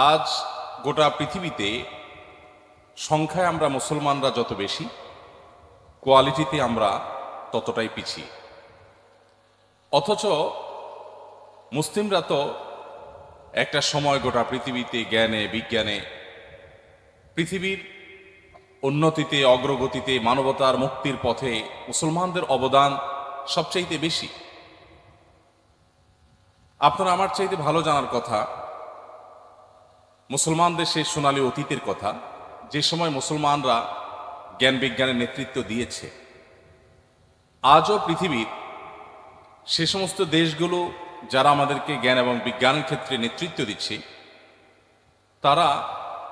আজ গোটা পৃথিবীতে সংখ্যায় আমরা মুসলমানরা যত বেশি, কোয়ালিটিতে আমরা ততটাই পিছিয়ে। অথচ মুসলিমরা তো একটা সময় গোটা পৃথিবীতে জ্ঞানে বিজ্ঞানে পৃথিবীর উন্নতিতে অগ্রগতিতে মানবতার মুক্তির পথে মুসলমানদের অবদান সবচাইতে বেশি। আপনারা আমার চাইতে ভালো জানার কথা, মুসলমানদের সেই সোনালী অতীতের কথা, যে সময় মুসলমানরা জ্ঞান বিজ্ঞানের নেতৃত্ব দিয়েছে। আজও পৃথিবীর সে সমস্ত দেশগুলো যারা আমাদেরকে জ্ঞান এবং বিজ্ঞানের ক্ষেত্রে নেতৃত্ব দিচ্ছে, তারা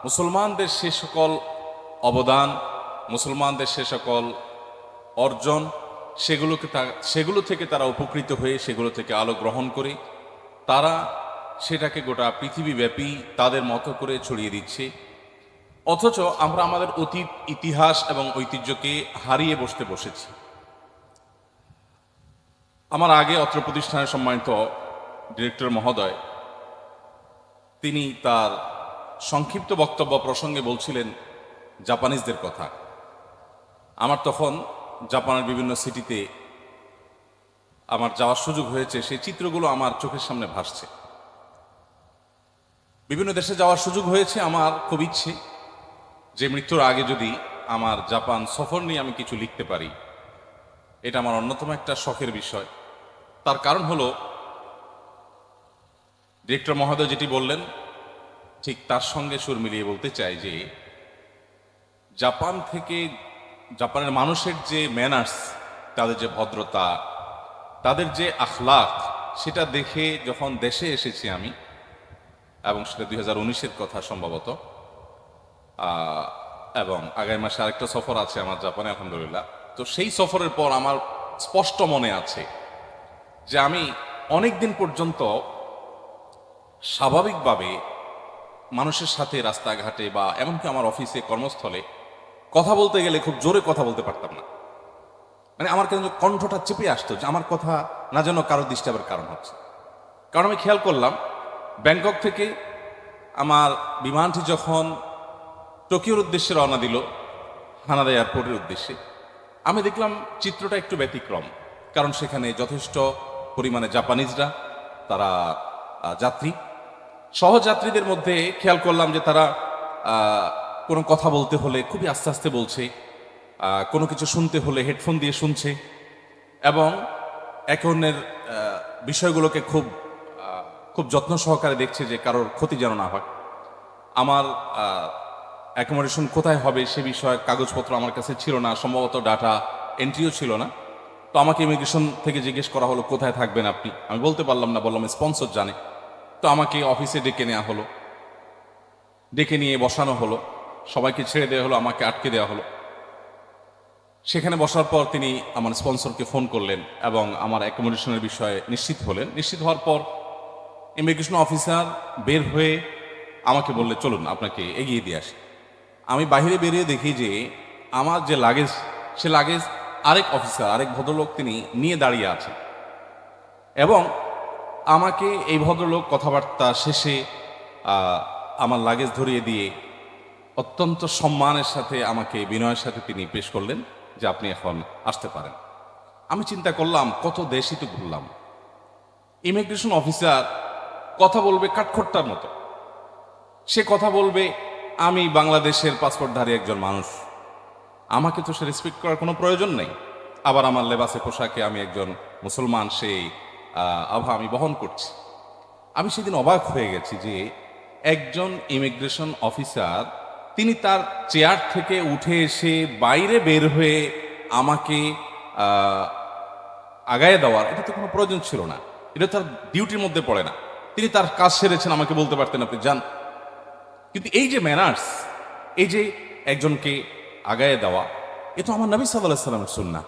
মুসলমানদের সে সকল অবদান, মুসলমানদের সে সকল অর্জন, সেগুলো থেকে তারা উপকৃত হয়ে সেগুলো থেকে আলো গ্রহণ করে তারা সেটাকে গোটা পৃথিবীব্যাপী তাদের মতো করে ছড়িয়ে দিচ্ছে। অথচ আমরা আমাদের অতীত ইতিহাস এবং ঐতিহ্যকে হারিয়ে বসেছি। আমার আগে অত্র প্রতিষ্ঠানের সম্মানিত ডিরেক্টর মহোদয়, তিনি তার সংক্ষিপ্ত বক্তব্য প্রসঙ্গে বলছিলেন জাপানিজদের কথা। আমার তখন জাপানের বিভিন্ন সিটিতে আমার যাওয়ার সুযোগ হয়েছে, সেই চিত্রগুলো আমার চোখের সামনে ভাসছে। বিভিন্ন দেশে যাওয়ার সুযোগ হয়েছে। আমার খুব ইচ্ছে যে মৃত্যুর আগে যদি আমার জাপান সফর নিয়ে আমি কিছু লিখতে পারি, এটা আমার অন্যতম একটা শখের বিষয়। তার কারণ হলো, ডিরেক্টর মহোদয় যেটি বললেন ঠিক তার সঙ্গে সুর মিলিয়ে বলতে চাই যে জাপানের মানুষের যে ম্যানার্স, তাদের যে ভদ্রতা, তাদের যে আখলাক, সেটা দেখে যখন দেশে এসেছি আমি, এবং সেটা 2019-এর কথা সম্ভবত, এবং আগামী মাসে আরেকটা সফর আছে আমার জাপানে আলহামদুলিল্লাহ। তো সেই সফরের পর আমার স্পষ্ট মনে আছে যে আমি অনেক দিন পর্যন্ত স্বাভাবিকভাবে মানুষের সাথে রাস্তাঘাটে বা এমনকি আমার অফিসে কর্মস্থলে কথা বলতে গেলে খুব জোরে কথা বলতে পারতাম না। মানে আমার কেন কণ্ঠটা চেপে আসতো যে আমার কথা না যেন কারো ডিস্টার্বের কারণ হচ্ছে। কারণ আমি খেয়াল করলাম, ব্যাংকক থেকে আমার বিমানটি যখন টোকিওর উদ্দেশ্যে রওনা দিল, হানাদা এয়ারপোর্টের উদ্দেশ্যে, আমি দেখলাম চিত্রটা একটু ব্যতিক্রম। কারণ সেখানে যথেষ্ট পরিমাণে জাপানিজরা, তারা যাত্রী, সহযাত্রীদের মধ্যে খেয়াল করলাম যে তারা কোনো কথা বলতে হলে খুবই আস্তে আস্তে বলছে, কোনো কিছু শুনতে হলে হেডফোন দিয়ে শুনছে, এবং একে অন্যের বিষয়গুলোকে খুব যত্ন সহকারে দেখছে যে কারোর ক্ষতি যেন না হয়। আমার অ্যাকোমোডেশন কোথায় হবে সে বিষয়ে কাগজপত্র আমার কাছে ছিল না, সম্ভবত ডাটা এন্ট্রিও ছিল না। তো আমাকে ইমিগ্রেশন থেকে জিজ্ঞেস করা হলো, কোথায় থাকবেন আপনি? আমি বলতে পারলাম না, বললাম স্পন্সর জানে। তো আমাকে অফিসে ডেকে নেওয়া হলো, ডেকে নিয়ে বসানো হলো, সবাইকে ছেড়ে দেওয়া হলো, আমাকে আটকে দেওয়া হলো। সেখানে বসার পর তিনি আমার স্পন্সরকে ফোন করলেন এবং আমার অ্যাকোমোডেশনের বিষয়ে নিশ্চিত হলেন। নিশ্চিত হওয়ার পর ইমিগ্রেশন অফিসার বের হয়ে আমাকে বললে, চলুন আপনাকে এগিয়ে দিয়ে আসি। আমি বাইরে বেরিয়ে দেখি যে আমার যে লাগেজ, সে লাগেজ আরেক অফিসার, আরেক ভদ্রলোক তিনি নিয়ে দাঁড়িয়ে আছেন, এবং আমাকে এই ভদ্রলোক কথাবার্তা শেষে আমার লাগেজ ধরিয়ে দিয়ে অত্যন্ত সম্মানের সাথে আমাকে বিনয়ের সাথে তিনি পেশ করলেন যে আপনি এখন আসতে পারেন। আমি চিন্তা করলাম, কত দেশই তো ঘুরলাম, ইমিগ্রেশন অফিসার কথা বলবে কাঠখোট্টার মতো। সে কথা বলবে আমি বাংলাদেশের পাসপোর্টধারী একজন মানুষ, আমাকে তো সে রেসপেক্ট করার কোনো প্রয়োজন নেই। আবার আমার লেবাসে পোশাকে আমি একজন মুসলমান, সেই আভা আমি বহন করছি। আমি সেদিন অবাক হয়ে গেছি যে একজন ইমিগ্রেশন অফিসার তিনি তার চেয়ার থেকে উঠে এসে বাইরে বের হয়ে আমাকে আগায় দেওয়ার, এটা তো কোনো প্রয়োজন ছিল না, এটা তার ডিউটির মধ্যে পড়ে না। তিনি তার কাজ সেরেছেন, আমাকে বলতে পারতেন আপনি যান। কিন্তু এই যে ম্যানার্স, এই যে একজনকে আগায় দেওয়া, এ তো আমার নবী সাল্লাল্লাহু আলাইহি সাল্লামের সুন্নাহ।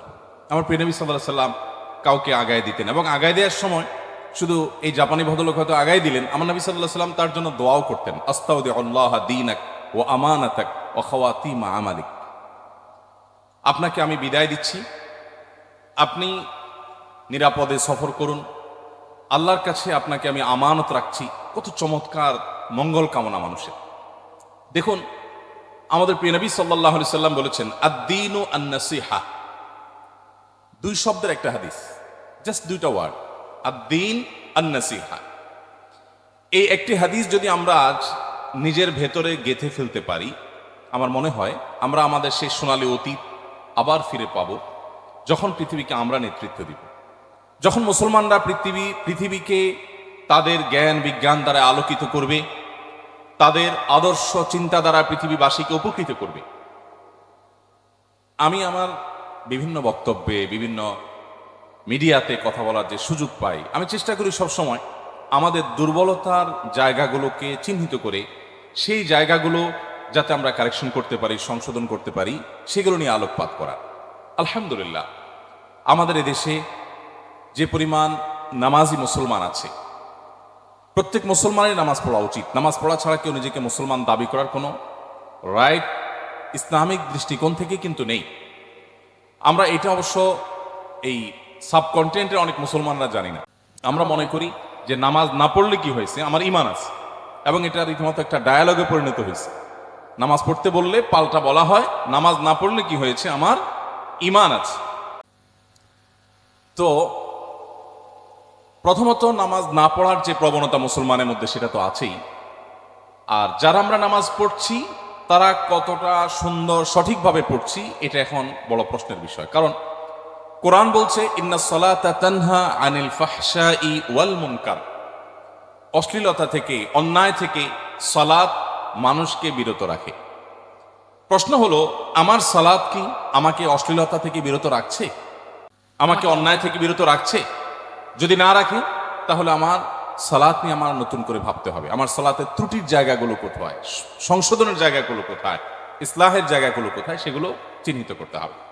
আমার প্রিয় নবী সাল্লাল্লাহু আলাইহি সাল্লাম কাউকে আগায় দিতেন, এবং আগায় দেওয়ার সময় শুধু এই জাপানি ভদ্রলোক হয়তো আগায় দিলেন, আমার নবী সাল্লাল্লাহু আলাইহি সাল্লাম তার জন্য দোয়াও করতেন, আস্তাউদিউল্লাহ দীনাক ওয়া আমানাতাক ওয়া খাওয়াতিমা আমালিক। আপনাকে আমি বিদায় দিচ্ছি, আপনি নিরাপদে সফর করুন, আল্লাহর কাছে আপনাকে আমি আমানত রাখছি। কত চমৎকার মঙ্গল কামনা মানুষের। দেখুন, আমাদের প্রিয় নবী সাল্লাল্লাহু আলাইহি সাল্লাম বলেছেন, আদ-দীনু আন-নাসিহা। দুই শব্দের একটা হাদিস, জাস্ট দুইটা ওয়ার্ড, আদ-দীন আন-নাসিহা। এই একটি হাদিস যদি আমরা আজ নিজের ভেতরে গেঁথে ফেলতে পারি, আমার মনে হয় আমরা আমাদের সেই সোনালী অতীত আবার ফিরে পাব, যখন পৃথিবীকে আমরা নেতৃত্ব দিব, যখন মুসলমানরা পৃথিবীকে তাদের জ্ঞান বিজ্ঞান দ্বারা আলোকিত করবে, তাদের আদর্শ চিন্তা দ্বারা পৃথিবীবাসীকে উপকৃত করবে। আমি আমার বিভিন্ন বক্তব্যে, বিভিন্ন মিডিয়াতে কথা বলার যে সুযোগ পাই, আমি চেষ্টা করি সবসময় আমাদের দুর্বলতার জায়গাগুলোকে চিহ্নিত করে সেই জায়গাগুলো যাতে আমরা কারেকশন করতে পারি, সংশোধন করতে পারি, সেগুলো নিয়ে আলোকপাত করা। আলহামদুলিল্লাহ, আমাদের এদেশে যে পরিমাণ নামাজি মুসলমান আছে, প্রত্যেক মুসলমানের নামাজ পড়া উচিত। নামাজ পড়া ছাড়া কেউ নিজেকে মুসলমান দাবি করার কোনো রাইট ইসলামিক দৃষ্টিকোণ থেকে কিন্তু নেই। আমরা এটা অবশ্য এই সাবকন্টিনেন্টের অনেক মুসলমানরা জানি না। আমরা মনে করি যে নামাজ না পড়লে কি হয়েছে, আমার ইমান আছে, এবং এটা রীতিমতো একটা ডায়ালগে পরিণত হয়েছে। নামাজ পড়তে বললে পাল্টা বলা হয়, নামাজ না পড়লে কি হয়েছে, আমার ইমান আছে। তো প্রথমত নামাজ না পড়ার যে প্রবণতা মুসলমানের মধ্যে, সেটা তো আছেই। আর যারা আমরা নামাজ পড়ছি তারা কতটা সুন্দর সঠিকভাবে পড়ছি, এটা এখন বড় প্রশ্নের বিষয়। কারণ কোরআন বলছে, ইন্নাস সালাতা তানহা আনিল ফাহশাই ওয়াল মুনকার। অশ্লীলতা থেকে, অন্যায় থেকে সালাত মানুষকে বিরত রাখে। প্রশ্ন হলো, আমার সালাত কি আমাকে অশ্লীলতা থেকে বিরত রাখছে, আমাকে অন্যায় থেকে বিরত রাখছে? যদি না রাখে, তাহলে আমার সালাত নিয়ে আমার নতুন করে ভাবতে হবে। আমার সালাতের ত্রুটির জায়গাগুলো কোথায়, সংশোধনের জায়গাগুলো কোথায়, ইসলাহের জায়গাগুলো কোথায়, সেগুলো চিহ্নিত করতে হবে।